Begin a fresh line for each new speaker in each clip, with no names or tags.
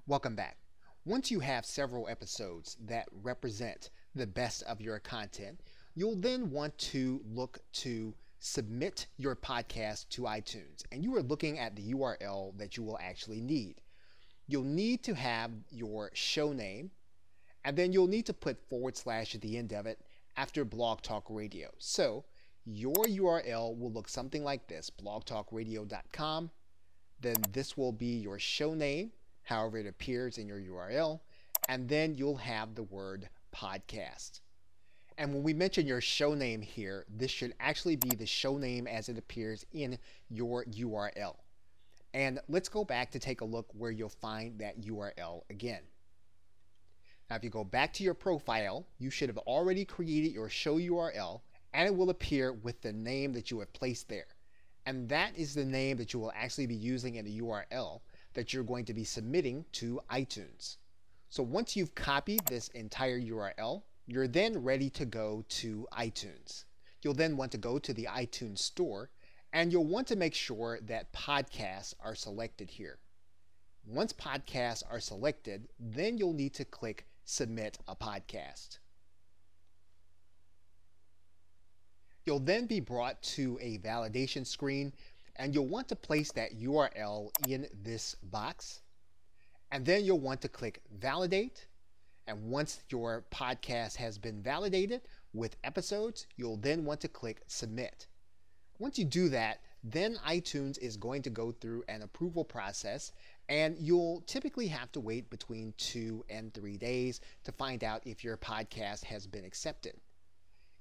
Welcome back. Once you have several episodes that represent the best of your content, you'll then want to look to submit your podcast to iTunes. And you are looking at the URL that you will actually need. You'll need to have your show name, and then you'll need to put / at the end of it after Blog Talk Radio. So your URL will look something like this: blogtalkradio.com. Then this will be your show name, however it appears in your URL, and then you'll have the word podcast. And when we mention your show name here, this should actually be the show name as it appears in your URL. And let's go back to take a look where you'll find that URL again. Now, if you go back to your profile, you should have already created your show URL, and it will appear with the name that you have placed there. And that is the name that you will actually be using in the URL that you're going to be submitting to iTunes. So once you've copied this entire URL, you're then ready to go to iTunes. You'll then want to go to the iTunes store, and you'll want to make sure that podcasts are selected here. Once podcasts are selected, then you'll need to click Submit a Podcast. You'll then be brought to a validation screen, and you'll want to place that URL in this box. And then you'll want to click Validate. And once your podcast has been validated with episodes, you'll then want to click Submit. Once you do that, then iTunes is going to go through an approval process, and you'll typically have to wait between 2 and 3 days to find out if your podcast has been accepted.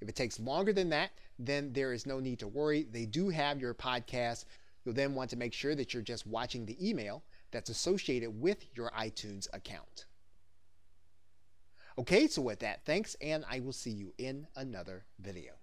If it takes longer than that, then there is no need to worry. They do have your podcast. You'll then want to make sure that you're just watching the email that's associated with your iTunes account. Okay, so with that, thanks, and I will see you in another video.